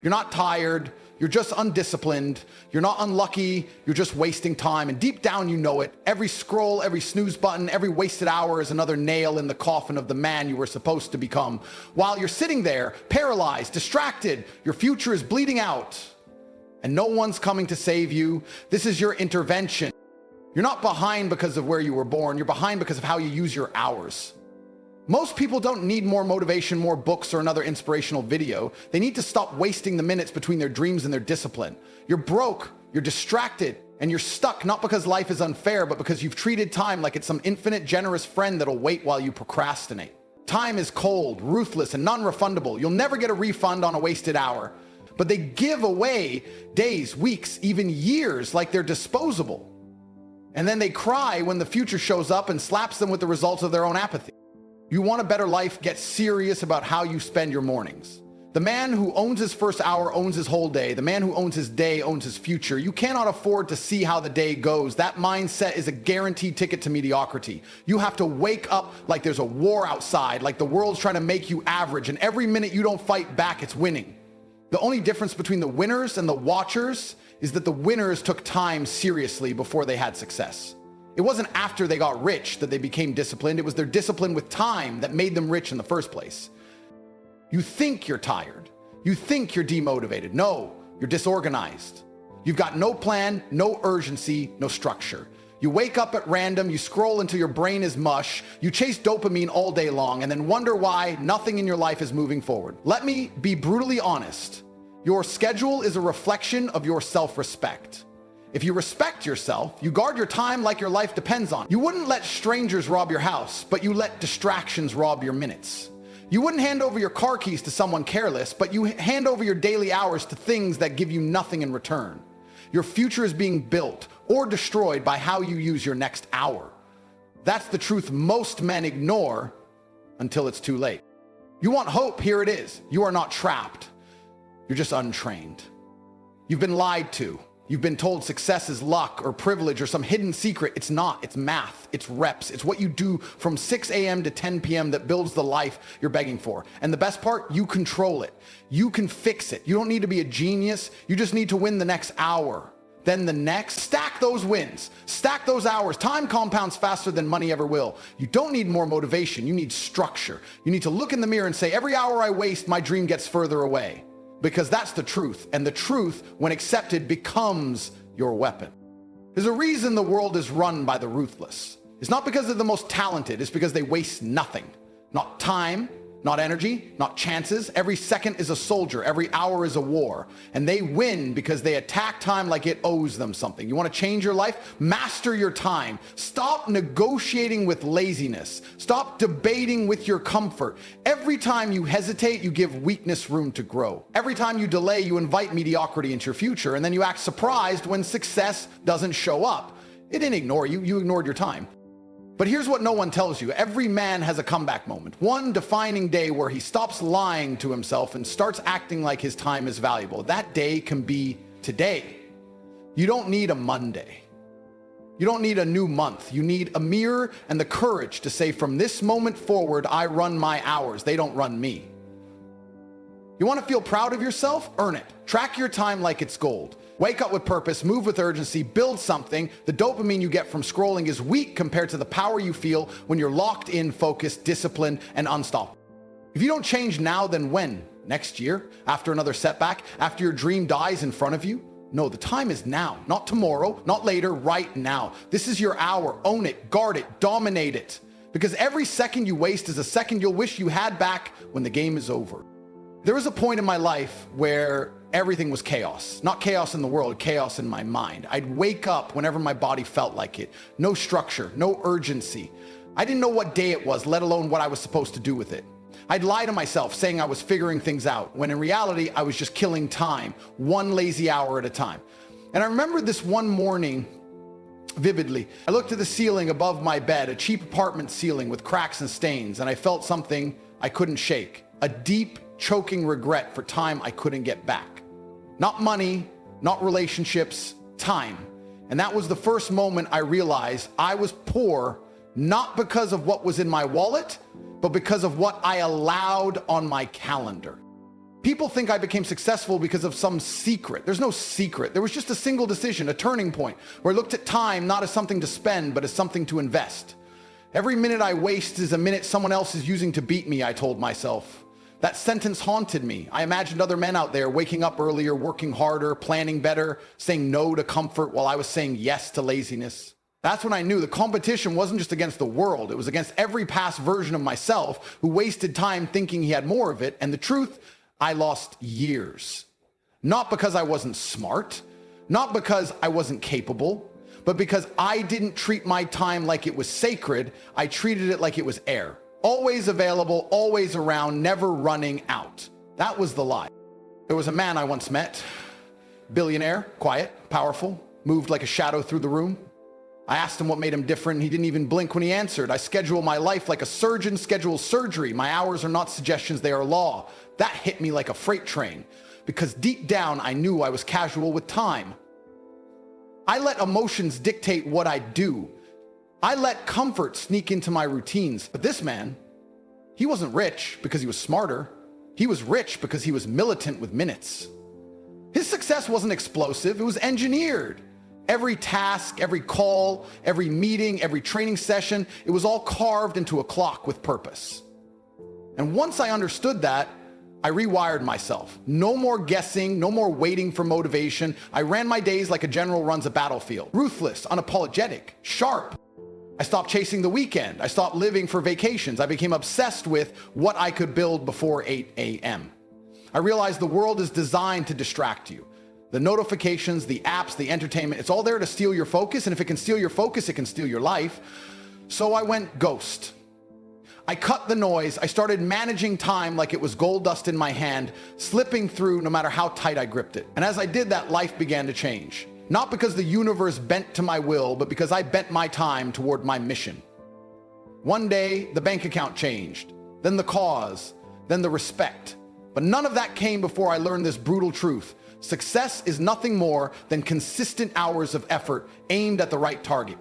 You're not tired, you're just undisciplined, you're not unlucky, you're just wasting time. And deep down you know it. Every scroll, every snooze button, every wasted hour is another nail in the coffin of the man you were supposed to become. While you're sitting there, paralyzed, distracted, your future is bleeding out, and no one's coming to save you. This is your intervention. You're not behind because of where you were born, you're behind because of how you use your hours. Most people don't need more motivation, more books, or another inspirational video. They need to stop wasting the minutes between their dreams and their discipline. You're broke, you're distracted, and you're stuck not because life is unfair, but because you've treated time like it's some infinite generous friend that'll wait while you procrastinate. Time is cold, ruthless, and non-refundable. You'll never get a refund on a wasted hour. But they give away days, weeks, even years like they're disposable. And then they cry when the future shows up and slaps them with the results of their own apathy. You want a better life? Get serious about how you spend your mornings. The man who owns his first hour owns his whole day. The man who owns his day owns his future. You cannot afford to see how the day goes. That mindset is a guaranteed ticket to mediocrity. You have to wake up like there's a war outside, like the world's trying to make you average, and every minute you don't fight back, it's winning. The only difference between the winners and the watchers is that the winners took time seriously before they had success. It wasn't after they got rich that they became disciplined. It was their discipline with time that made them rich in the first place. You think you're tired. You think you're demotivated. No, you're disorganized. You've got no plan, no urgency, no structure. You wake up at random, you scroll until your brain is mush, you chase dopamine all day long, and then wonder why nothing in your life is moving forward. Let me be brutally honest. Your schedule is a reflection of your self-respect. If you respect yourself, you guard your time like your life depends on it. You wouldn't let strangers rob your house, but you let distractions rob your minutes. You wouldn't hand over your car keys to someone careless, but you hand over your daily hours to things that give you nothing in return. Your future is being built or destroyed by how you use your next hour. That's the truth most men ignore until it's too late. You want hope? Here it is. You are not trapped. You're just untrained. You've been lied to. You've been told success is luck or privilege or some hidden secret. It's not. It's math. It's reps. It's what you do from 6 a.m. to 10 p.m. that builds the life you're begging for. And the best part, you control it. You can fix it. You don't need to be a genius. You just need to win the next hour. Then the next. Stack those wins. Stack those hours. Time compounds faster than money ever will. You don't need more motivation. You need structure. You need to look in the mirror and say, every hour I waste, my dream gets further away. Because that's the truth, and the truth, when accepted, becomes your weapon. There's a reason the world is run by the ruthless. It's not because they're the most talented, it's because they waste nothing. Not time, not energy, not chances. Every second is a soldier, every hour is a war. And they win because they attack time like it owes them something. You want to change your life? Master your time. Stop negotiating with laziness. Stop debating with your comfort. Every time you hesitate, you give weakness room to grow. Every time you delay, you invite mediocrity into your future, and then you act surprised when success doesn't show up. It didn't ignore you, you ignored your time. But here's what no one tells you. Every man has a comeback moment. One defining day where he stops lying to himself and starts acting like his time is valuable. That day can be today. You don't need a Monday. You don't need a new month. You need a mirror and the courage to say, from this moment forward, I run my hours. They don't run me. You want to feel proud of yourself? Earn it. Track your time like it's gold. Wake up with purpose, move with urgency, build something. The dopamine you get from scrolling is weak compared to the power you feel when you're locked in, focused, disciplined, and unstoppable. If you don't change now, then when? Next year? After another setback? After your dream dies in front of you? No, the time is now, not tomorrow, not later, right now. This is your hour. Own it, guard it, dominate it. Because every second you waste is a second you'll wish you had back when the game is over. There was a point in my life where everything was chaos. Not chaos in the world, chaos in my mind. I'd wake up whenever my body felt like it. No structure, no urgency. I didn't know what day it was, let alone what I was supposed to do with it. I'd lie to myself saying I was figuring things out, when in reality, I was just killing time, one lazy hour at a time. And I remember this one morning vividly. I looked at the ceiling above my bed, a cheap apartment ceiling with cracks and stains, and I felt something I couldn't shake. A deep, choking regret for time I couldn't get back. Not money, not relationships, time. And that was the first moment I realized I was poor, not because of what was in my wallet, but because of what I allowed on my calendar. People think I became successful because of some secret. There's no secret. There was just a single decision, a turning point, where I looked at time not as something to spend, but as something to invest. Every minute I waste is a minute someone else is using to beat me, I told myself. That sentence haunted me. I imagined other men out there waking up earlier, working harder, planning better, saying no to comfort while I was saying yes to laziness. That's when I knew the competition wasn't just against the world. It was against every past version of myself who wasted time thinking he had more of it. And the truth, I lost years. Not because I wasn't smart, not because I wasn't capable, but because I didn't treat my time like it was sacred. I treated it like it was air. Always available, always around, never running out. That was the lie. There was a man I once met, billionaire, quiet, powerful, moved like a shadow through the room. I asked him what made him different, and he didn't even blink when he answered. I schedule my life like a surgeon schedules surgery. My hours are not suggestions, they are law. That hit me like a freight train, because deep down I knew I was casual with time. I let emotions dictate what I do. I let comfort sneak into my routines. But this man, he wasn't rich because he was smarter. He was rich because he was militant with minutes. His success wasn't explosive, it was engineered. Every task, every call, every meeting, every training session, it was all carved into a clock with purpose. And once I understood that, I rewired myself. No more guessing, no more waiting for motivation. I ran my days like a general runs a battlefield. Ruthless, unapologetic, sharp. I stopped chasing the weekend. I stopped living for vacations. I became obsessed with what I could build before 8 a.m. I realized the world is designed to distract you. The notifications, the apps, the entertainment, it's all there to steal your focus. And if it can steal your focus, it can steal your life. So I went ghost. I cut the noise. I started managing time like it was gold dust in my hand, slipping through no matter how tight I gripped it. And as I did that, life began to change. Not because the universe bent to my will, but because I bent my time toward my mission. One day, the bank account changed, then the cause, then the respect. But none of that came before I learned this brutal truth. Success is nothing more than consistent hours of effort aimed at the right target.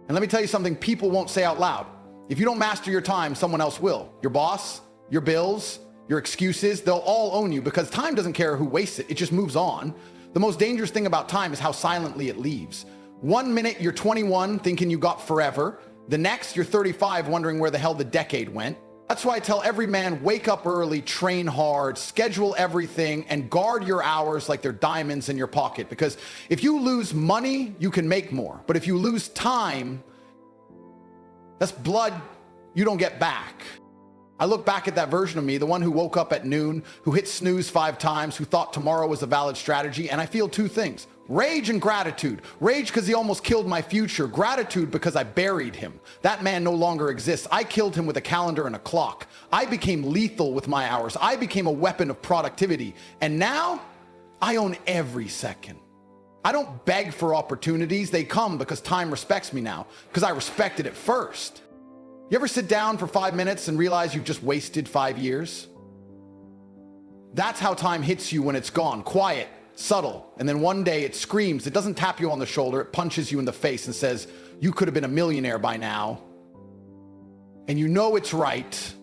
And let me tell you something people won't say out loud. If you don't master your time, someone else will. Your boss, your bills, your excuses, they'll all own you because time doesn't care who wastes it. It just moves on. The most dangerous thing about time is how silently it leaves. 1 minute you're 21 thinking you got forever. The next you're 35 wondering where the hell the decade went. That's why I tell every man, wake up early, train hard, schedule everything, and guard your hours like they're diamonds in your pocket. Because if you lose money, you can make more. But if you lose time, that's blood you don't get back. I look back at that version of me, the one who woke up at noon, who hit snooze 5 times, who thought tomorrow was a valid strategy, and I feel 2 things. Rage and gratitude. Rage because he almost killed my future. Gratitude because I buried him. That man no longer exists. I killed him with a calendar and a clock. I became lethal with my hours. I became a weapon of productivity. And now, I own every second. I don't beg for opportunities. They come because time respects me now, because I respected it first. You ever sit down for 5 minutes and realize you've just wasted 5 years? That's how time hits you when it's gone. Quiet, subtle, and then one day it screams. It doesn't tap you on the shoulder. It punches you in the face and says, you could have been a millionaire by now. And you know it's right.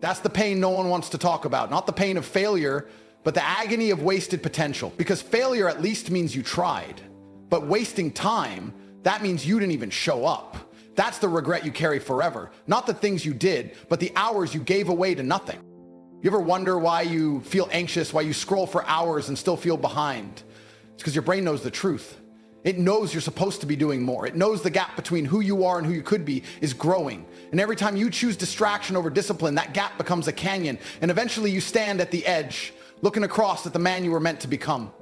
That's the pain no one wants to talk about. Not the pain of failure, but the agony of wasted potential. Because failure at least means you tried. But wasting time, that means you didn't even show up. That's the regret you carry forever. Not the things you did, but the hours you gave away to nothing. You ever wonder why you feel anxious, why you scroll for hours and still feel behind? It's because your brain knows the truth. It knows you're supposed to be doing more. It knows the gap between who you are and who you could be is growing. And every time you choose distraction over discipline, that gap becomes a canyon. And eventually you stand at the edge, looking across at the man you were meant to become.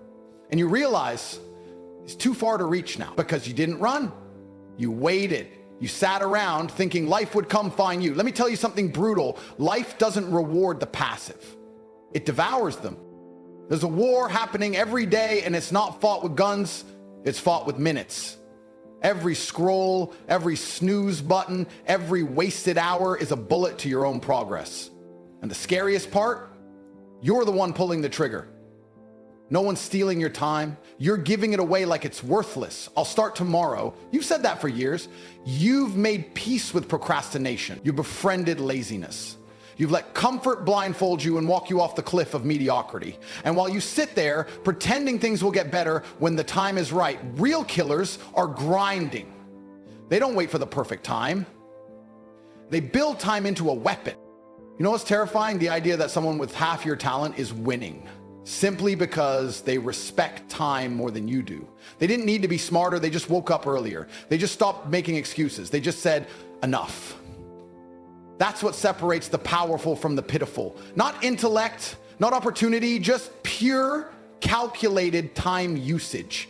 And you realize it's too far to reach now because you didn't run. You waited. You sat around thinking life would come find you. Let me tell you something brutal. Life doesn't reward the passive. It devours them. There's a war happening every day, and it's not fought with guns. It's fought with minutes. Every scroll, every snooze button, every wasted hour is a bullet to your own progress. And the scariest part, you're the one pulling the trigger. No one's stealing your time. You're giving it away like it's worthless. I'll start tomorrow. You've said that for years. You've made peace with procrastination. You befriended laziness. You've let comfort blindfold you and walk you off the cliff of mediocrity. And while you sit there pretending things will get better when the time is right, real killers are grinding. They don't wait for the perfect time. They build time into a weapon. You know what's terrifying? The idea that someone with half your talent is winning simply because they respect time more than you do. They didn't need to be smarter. They just woke up earlier. They just stopped making excuses. They just said, enough. That's what separates the powerful from the pitiful. Not intellect, not opportunity, just pure calculated time usage.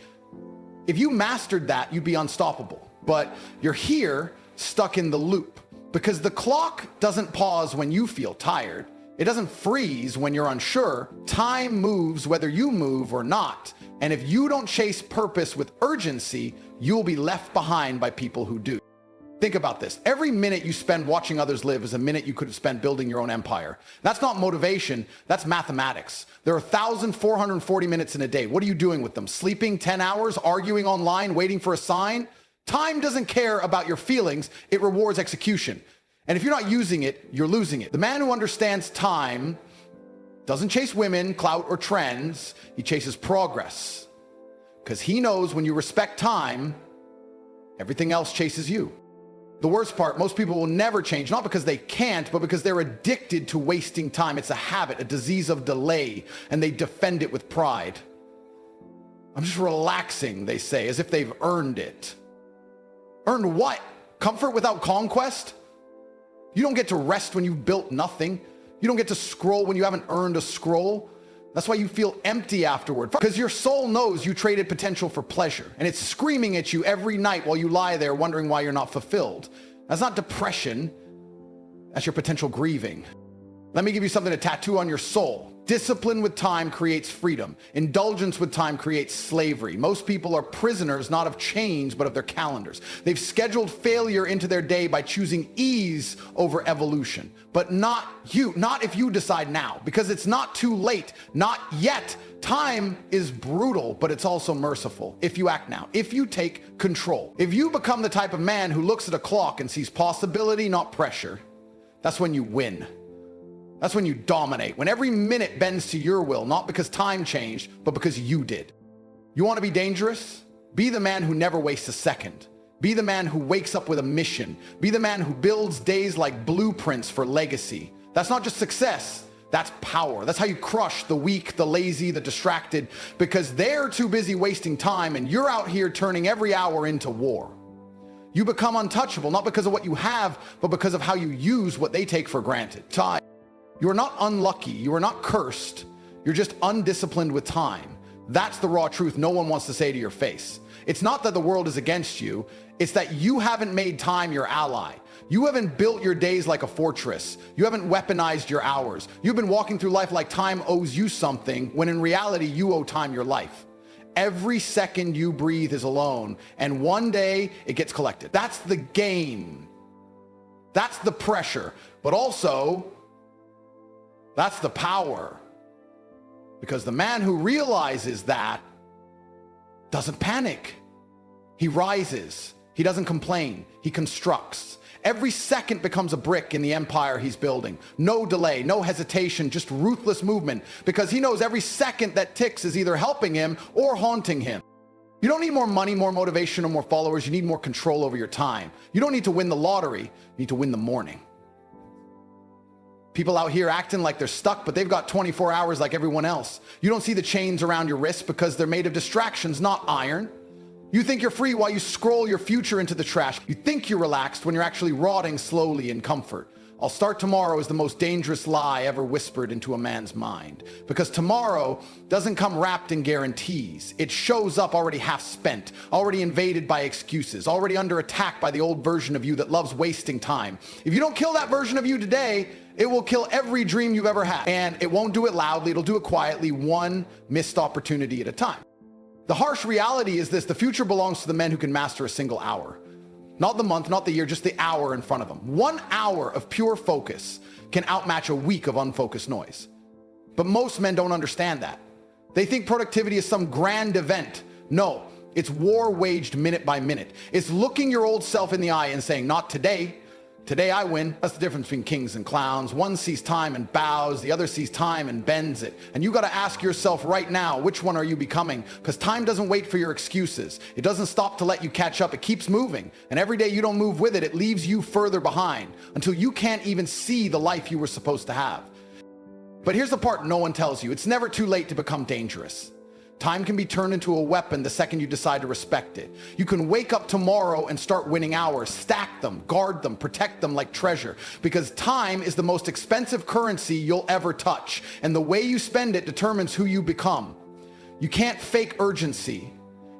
If you mastered that, you'd be unstoppable. But you're here stuck in the loop because the clock doesn't pause when you feel tired. It doesn't freeze when you're unsure. Time moves whether you move or not. And if you don't chase purpose with urgency, you'll be left behind by people who do. Think about this. Every minute you spend watching others live is a minute you could have spent building your own empire. That's not motivation, that's mathematics. There are 1,440 minutes in a day. What are you doing with them? Sleeping 10 hours, arguing online, waiting for a sign? Time doesn't care about your feelings, it rewards execution. And if you're not using it, you're losing it. The man who understands time doesn't chase women, clout, or trends. He chases progress. Because he knows when you respect time, everything else chases you. The worst part, most people will never change, not because they can't, but because they're addicted to wasting time. It's a habit, a disease of delay, and they defend it with pride. I'm just relaxing, they say, as if they've earned it. Earned what? Comfort without conquest? You don't get to rest when you've built nothing. You don't get to scroll when you haven't earned a scroll. That's why you feel empty afterward. Because your soul knows you traded potential for pleasure. And it's screaming at you every night while you lie there wondering why you're not fulfilled. That's not depression. That's your potential grieving. Let me give you something to tattoo on your soul. Discipline with time creates freedom. Indulgence with time creates slavery. Most people are prisoners not of chains, but of their calendars. They've scheduled failure into their day by choosing ease over evolution. But not you, not if you decide now, because it's not too late, not yet. Time is brutal, but it's also merciful if you act now, if you take control. If you become the type of man who looks at a clock and sees possibility, not pressure, that's when you win. That's when you dominate, when every minute bends to your will, not because time changed, but because you did. You want to be dangerous? Be the man who never wastes a second. Be the man who wakes up with a mission. Be the man who builds days like blueprints for legacy. That's not just success, that's power. That's how you crush the weak, the lazy, the distracted, because they're too busy wasting time and you're out here turning every hour into war. You become untouchable, not because of what you have, but because of how you use what they take for granted. Time. You are not unlucky. You are not cursed. You're just undisciplined with time. That's the raw truth no one wants to say to your face. It's not that the world is against you. It's that you haven't made time your ally. You haven't built your days like a fortress. You haven't weaponized your hours. You've been walking through life like time owes you something, when in reality, you owe time your life. Every second you breathe is a loan, and one day it gets collected. That's the game. That's the pressure. But also, that's the power. Because the man who realizes that doesn't panic. He rises. He doesn't complain. He constructs. Every second becomes a brick in the empire he's building. No delay, no hesitation, just ruthless movement. Because he knows every second that ticks is either helping him or haunting him. You don't need more money, more motivation, or more followers. You need more control over your time. You don't need to win the lottery. You need to win the morning. People out here acting like they're stuck, but they've got 24 hours like everyone else. You don't see the chains around your wrists because they're made of distractions, not iron. You think you're free while you scroll your future into the trash. You think you're relaxed when you're actually rotting slowly in comfort. I'll start tomorrow is the most dangerous lie ever whispered into a man's mind. Because tomorrow doesn't come wrapped in guarantees. It shows up already half spent, already invaded by excuses, already under attack by the old version of you that loves wasting time. If you don't kill that version of you today, it will kill every dream you've ever had. And it won't do it loudly, it'll do it quietly, one missed opportunity at a time. The harsh reality is this: the future belongs to the men who can master a single hour. Not the month, not the year, just the hour in front of them. 1 hour of pure focus can outmatch a week of unfocused noise. But most men don't understand that. They think productivity is some grand event. No, it's war waged minute by minute. It's looking your old self in the eye and saying, not today. Today I win. That's the difference between kings and clowns. One sees time and bows, the other sees time and bends it. And you gotta ask yourself right now, which one are you becoming? Because time doesn't wait for your excuses. It doesn't stop to let you catch up, it keeps moving. And every day you don't move with it, it leaves you further behind until you can't even see the life you were supposed to have. But here's the part no one tells you. It's never too late to become dangerous. Time can be turned into a weapon the second you decide to respect it. You can wake up tomorrow and start winning hours, stack them, guard them, protect them like treasure, because time is the most expensive currency you'll ever touch, and the way you spend it determines who you become. You can't fake urgency.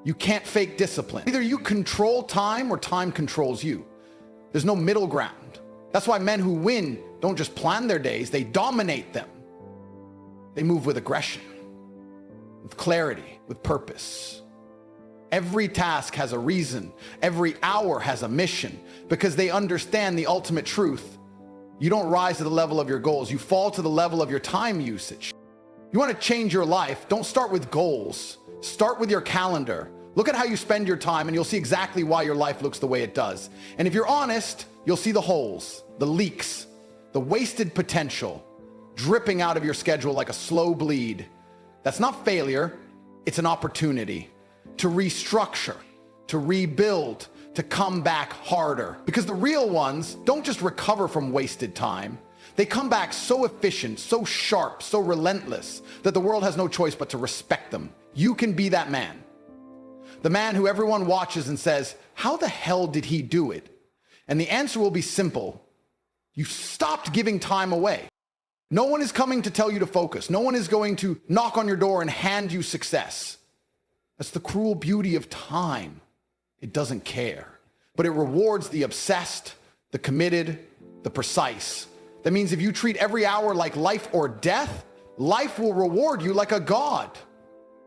You can't fake discipline. Either you control time or time controls you. There's no middle ground. That's why men who win don't just plan their days, they dominate them. They move with aggression, with clarity, with purpose. Every task has a reason. Every hour has a mission, because they understand the ultimate truth. You don't rise to the level of your goals. You fall to the level of your time usage. You want to change your life? Don't start with goals. Start with your calendar. Look at how you spend your time and you'll see exactly why your life looks the way it does. And if you're honest, you'll see the holes, the leaks, the wasted potential dripping out of your schedule like a slow bleed. That's not failure, it's an opportunity to restructure, to rebuild, to come back harder. Because the real ones don't just recover from wasted time, they come back so efficient, so sharp, so relentless that the world has no choice but to respect them. You can be that man. The man who everyone watches and says, how the hell did he do it? And the answer will be simple. You stopped giving time away. No one is coming to tell you to focus. No one is going to knock on your door and hand you success. That's the cruel beauty of time. It doesn't care, but it rewards the obsessed, the committed, the precise. That means if you treat every hour like life or death, life will reward you like a god.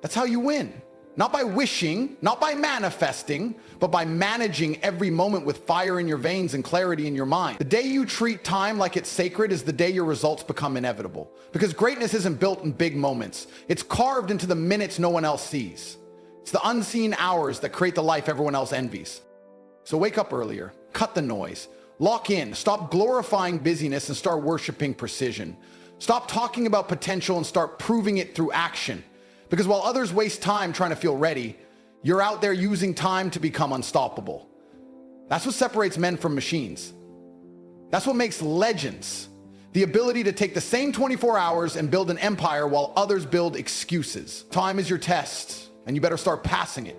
That's how you win. Not by wishing, not by manifesting, but by managing every moment with fire in your veins and clarity in your mind. The day you treat time like it's sacred is the day your results become inevitable. Because greatness isn't built in big moments. It's carved into the minutes no one else sees. It's the unseen hours that create the life everyone else envies. So wake up earlier, cut the noise, lock in, stop glorifying busyness and start worshiping precision. Stop talking about potential and start proving it through action. Because while others waste time trying to feel ready, you're out there using time to become unstoppable. That's what separates men from machines. That's what makes legends. The ability to take the same 24 hours and build an empire while others build excuses. Time is your test, and you better start passing it.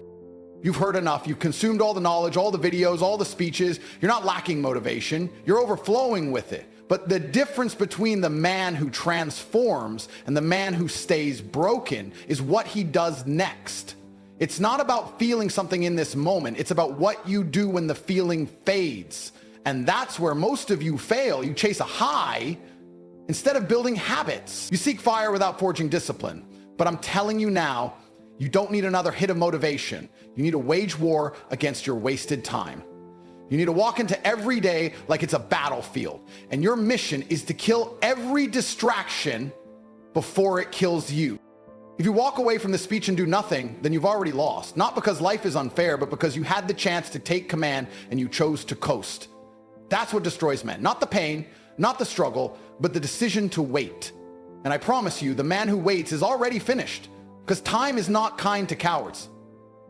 You've heard enough. You've consumed all the knowledge, all the videos, all the speeches. You're not lacking motivation. You're overflowing with it. But the difference between the man who transforms and the man who stays broken is what he does next. It's not about feeling something in this moment. It's about what you do when the feeling fades. And that's where most of you fail. You chase a high instead of building habits. You seek fire without forging discipline. But I'm telling you now, you don't need another hit of motivation. You need to wage war against your wasted time. You need to walk into every day like it's a battlefield. And your mission is to kill every distraction before it kills you. If you walk away from the speech and do nothing, then you've already lost. Not because life is unfair, but because you had the chance to take command and you chose to coast. That's what destroys men. Not the pain, not the struggle, but the decision to wait. And I promise you, the man who waits is already finished, because time is not kind to cowards.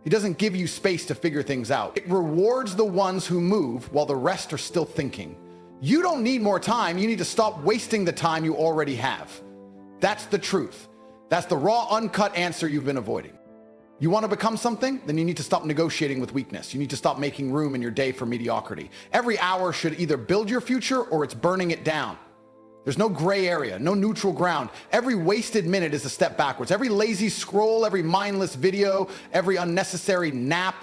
He doesn't give you space to figure things out. It rewards the ones who move while the rest are still thinking. You don't need more time. You need to stop wasting the time you already have. That's the truth. That's the raw, uncut answer you've been avoiding. You want to become something? Then you need to stop negotiating with weakness. You need to stop making room in your day for mediocrity. Every hour should either build your future or it's burning it down. There's no gray area, no neutral ground. Every wasted minute is a step backwards. Every lazy scroll, every mindless video, every unnecessary nap,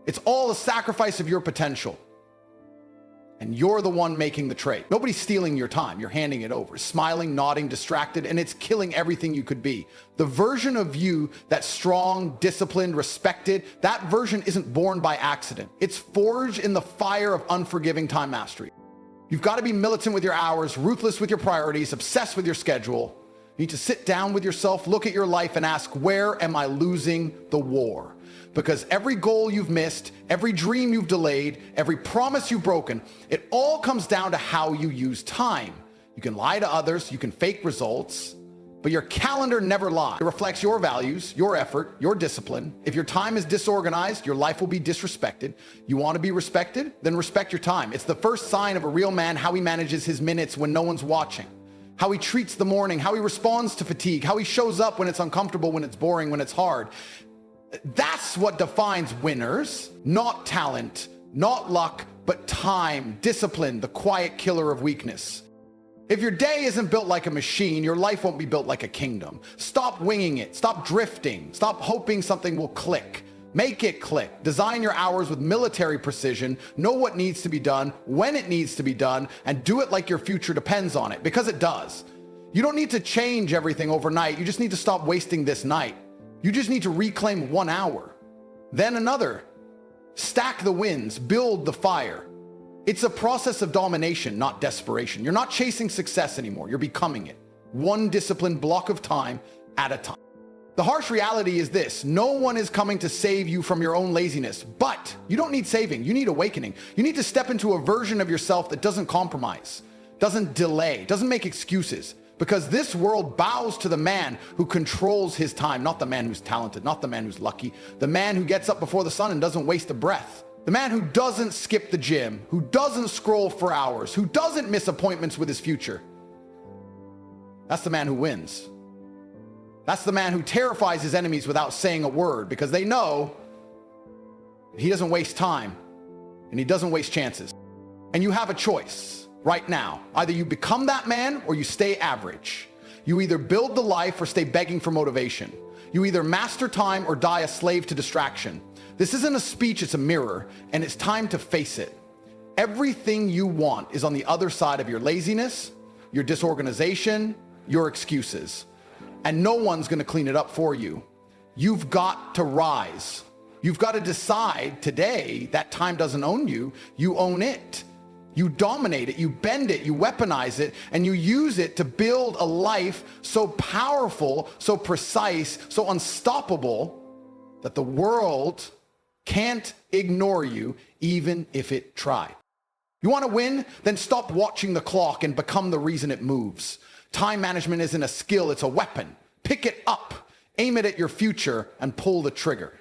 it's all a sacrifice of your potential. And you're the one making the trade. Nobody's stealing your time. You're handing it over, smiling, nodding, distracted, and it's killing everything you could be. The version of you that's strong, disciplined, respected, that version isn't born by accident. It's forged in the fire of unforgiving time mastery. You've got to be militant with your hours, ruthless with your priorities, obsessed with your schedule. You need to sit down with yourself, look at your life and ask, where am I losing the war? Because every goal you've missed, every dream you've delayed, every promise you've broken, it all comes down to how you use time. You can lie to others, you can fake results, but your calendar never lies. It reflects your values, your effort, your discipline. If your time is disorganized, your life will be disrespected. You want to be respected? Then respect your time. It's the first sign of a real man, how he manages his minutes when no one's watching, how he treats the morning, how he responds to fatigue, how he shows up when it's uncomfortable, when it's boring, when it's hard. That's what defines winners, not talent, not luck, but time, discipline, the quiet killer of weakness. If your day isn't built like a machine, your life won't be built like a kingdom. Stop winging it. Stop drifting. Stop hoping something will click. Make it click. Design your hours with military precision. Know what needs to be done, when it needs to be done, and do it like your future depends on it, because it does. You don't need to change everything overnight. You just need to stop wasting this night. You just need to reclaim 1 hour, then another. Stack the wins, build the fire. It's a process of domination, not desperation. You're not chasing success anymore. You're becoming it. One disciplined block of time at a time. The harsh reality is this: no one is coming to save you from your own laziness, but you don't need saving. You need awakening. You need to step into a version of yourself that doesn't compromise, doesn't delay, doesn't make excuses. Because this world bows to the man who controls his time, not the man who's talented, not the man who's lucky, the man who gets up before the sun and doesn't waste a breath. The man who doesn't skip the gym, who doesn't scroll for hours, who doesn't miss appointments with his future. That's the man who wins. That's the man who terrifies his enemies without saying a word, because they know he doesn't waste time and he doesn't waste chances. And you have a choice right now. Either you become that man or you stay average. You either build the life or stay begging for motivation. You either master time or die a slave to distraction. This isn't a speech, it's a mirror, and it's time to face it. Everything you want is on the other side of your laziness, your disorganization, your excuses. And no one's gonna clean it up for you. You've got to rise. You've got to decide today that time doesn't own you, you own it. You dominate it, you bend it, you weaponize it, and you use it to build a life so powerful, so precise, so unstoppable that the world can't ignore you even if it tried. You want to win? Then stop watching the clock and become the reason it moves. Time management isn't a skill, it's a weapon. Pick it up, aim it at your future, and pull the trigger.